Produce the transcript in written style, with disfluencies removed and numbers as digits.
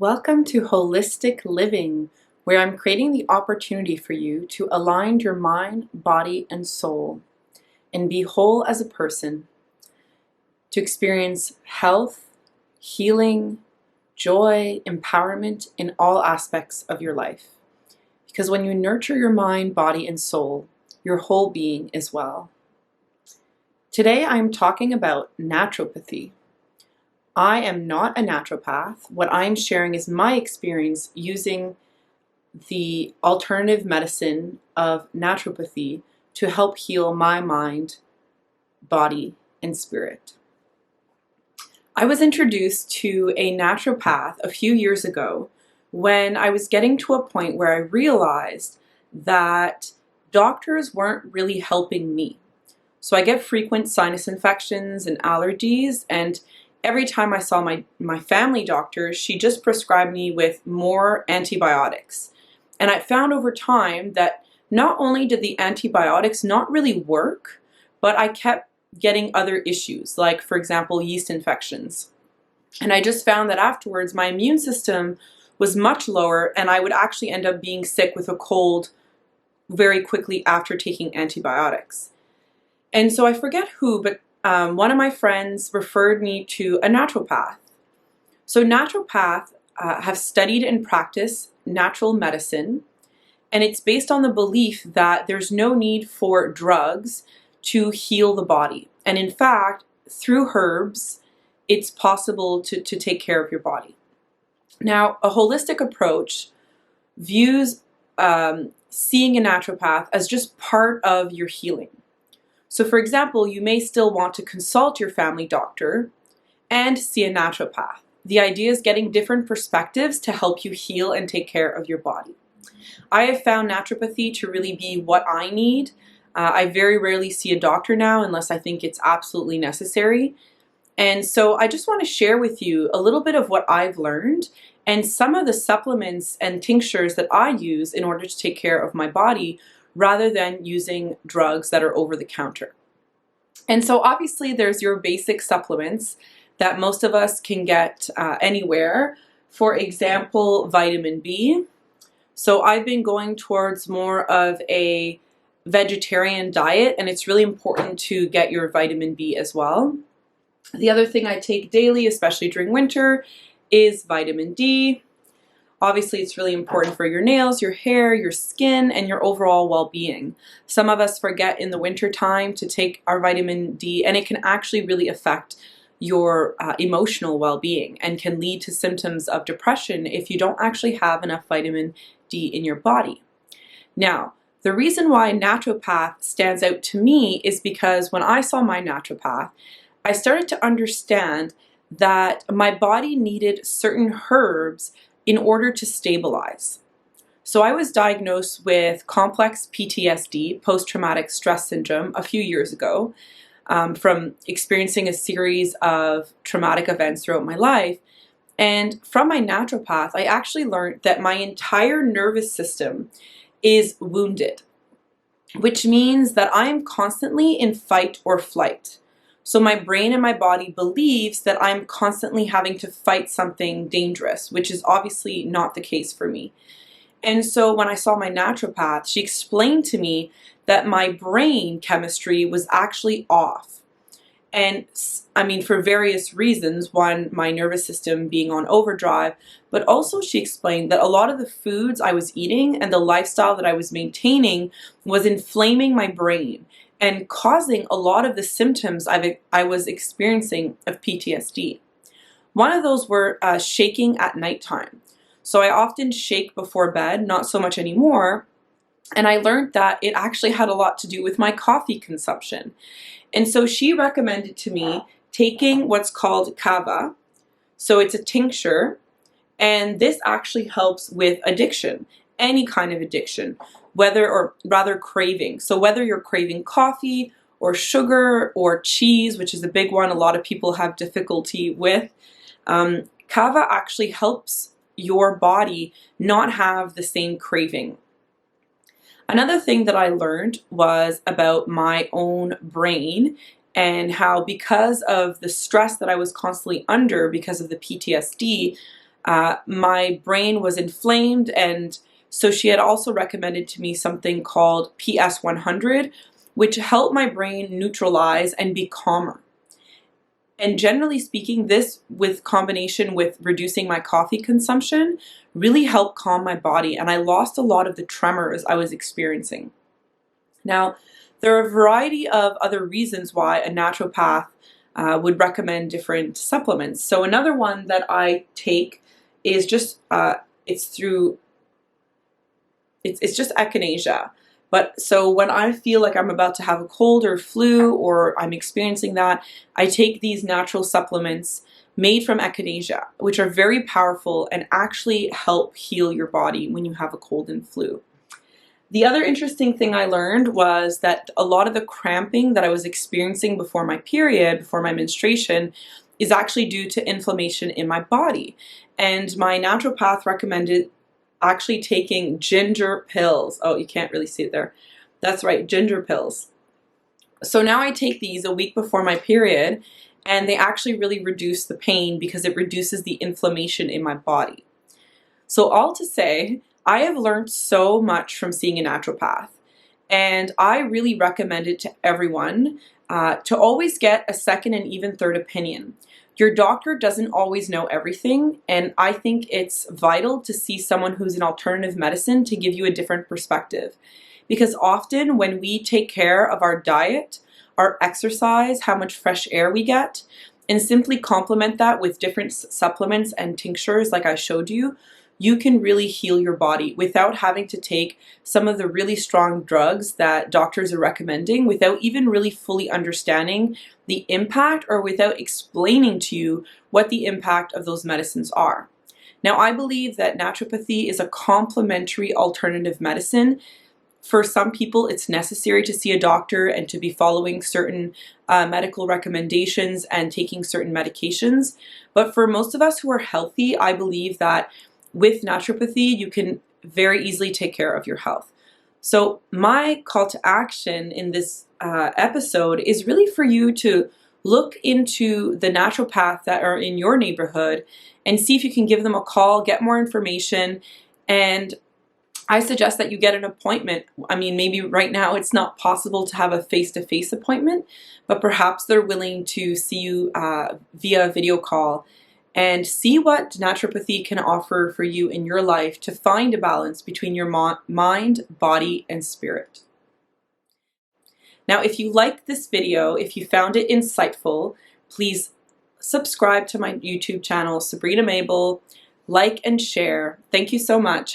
Welcome to Holistic Living, where I'm creating the opportunity for you to align your mind, body, and soul and be whole as a person, to experience health, healing, joy, empowerment in all aspects of your life. Because when you nurture your mind, body, and soul, your whole being is well. Today I'm talking about naturopathy. I am not a naturopath. What I'm sharing is my experience using the alternative medicine of naturopathy to help heal my mind, body, and spirit. I was introduced to a naturopath a few years ago when I was getting to a point where I realized that doctors weren't really helping me. So I get frequent sinus infections and allergies, and every time I saw my family doctor, she just prescribed me with more antibiotics. And I found over time that not only did the antibiotics not really work, but I kept getting other issues, like, for example, yeast infections. And I just found that afterwards, my immune system was much lower, and I would actually end up being sick with a cold very quickly after taking antibiotics. And so I forget who, but one of my friends referred me to a naturopath. So naturopaths have studied and practiced natural medicine, and it's based on the belief that there's no need for drugs to heal the body. And in fact, through herbs, it's possible to take care of your body. Now, a holistic approach views seeing a naturopath as just part of your healing. So for example, you may still want to consult your family doctor and see a naturopath. The idea is getting different perspectives to help you heal and take care of your body. I have found naturopathy to really be what I need. I very rarely see a doctor now unless I think it's absolutely necessary. And so I just want to share with you a little bit of what I've learned and some of the supplements and tinctures that I use in order to take care of my body, rather than using drugs that are over the counter. And so obviously there's your basic supplements that most of us can get anywhere. For example, vitamin B. So I've been going towards more of a vegetarian diet, and it's really important to get your vitamin B as well. The other thing I take daily, especially during winter, is vitamin D. Obviously, it's really important for your nails, your hair, your skin, and your overall well-being. Some of us forget in the winter time to take our vitamin D, and it can actually really affect your emotional well-being and can lead to symptoms of depression if you don't actually have enough vitamin D in your body. Now, the reason why naturopath stands out to me is because when I saw my naturopath, I started to understand that my body needed certain herbs in order to stabilize. So I was diagnosed with complex PTSD, post-traumatic stress syndrome, a few years ago from experiencing a series of traumatic events throughout my life. And from my naturopath, I actually learned that my entire nervous system is wounded, which means that I am constantly in fight or flight. So my brain and my body believes that I'm constantly having to fight something dangerous, which is obviously not the case for me. And so when I saw my naturopath, she explained to me that my brain chemistry was actually off. And I mean, for various reasons, one, my nervous system being on overdrive, but also she explained that a lot of the foods I was eating and the lifestyle that I was maintaining was inflaming my brain and causing a lot of the symptoms I was experiencing of PTSD. One of those were shaking at nighttime. So I often shake before bed, not so much anymore, and I learned that it actually had a lot to do with my coffee consumption. And so she recommended to me taking what's called kava. So it's a tincture, and this actually helps with addiction, any kind of addiction, or rather craving. So whether you're craving coffee or sugar or cheese, which is a big one a lot of people have difficulty with, kava actually helps your body not have the same craving. Another thing that I learned was about my own brain and how, because of the stress that I was constantly under because of the PTSD, my brain was inflamed, and so she had also recommended to me something called PS 100, which helped my brain neutralize and be calmer. And generally speaking, this with combination with reducing my coffee consumption really helped calm my body, and I lost a lot of the tremors I was experiencing. Now, there are a variety of other reasons why a naturopath would recommend different supplements. So another one that I take is just it's just echinacea. But so when I feel like I'm about to have a cold or flu, or I'm experiencing that, I take these natural supplements made from echinacea, which are very powerful and actually help heal your body when you have a cold and flu. The other interesting thing I learned was that a lot of the cramping that I was experiencing before my period, before my menstruation, is actually due to inflammation in my body. And my naturopath recommended actually taking ginger pills. Oh, you can't really see it there. That's right, ginger pills. So now I take these a week before my period, and they actually really reduce the pain because it reduces the inflammation in my body. So all to say, I have learned so much from seeing a naturopath, and I really recommend it to everyone to always get a second and even third opinion. Your doctor doesn't always know everything, and I think it's vital to see someone who's in alternative medicine to give you a different perspective. Because often when we take care of our diet, our exercise, how much fresh air we get, and simply complement that with different supplements and tinctures like I showed you, you can really heal your body without having to take some of the really strong drugs that doctors are recommending, without even really fully understanding the impact, or without explaining to you what the impact of those medicines are. Now, I believe that naturopathy is a complementary alternative medicine. For some people, it's necessary to see a doctor and to be following certain medical recommendations and taking certain medications. But for most of us who are healthy, I believe that with naturopathy, you can very easily take care of your health. So my call to action in this episode is really for you to look into the naturopath that are in your neighborhood and see if you can give them a call, get more information, and I suggest that you get an appointment. I mean, maybe right now it's not possible to have a face-to-face appointment, but perhaps they're willing to see you via video call and see what naturopathy can offer for you in your life to find a balance between your mind, body, and spirit. Now, if you liked this video, if you found it insightful, please subscribe to my YouTube channel, Sabrina Mabel, like and share. Thank you so much.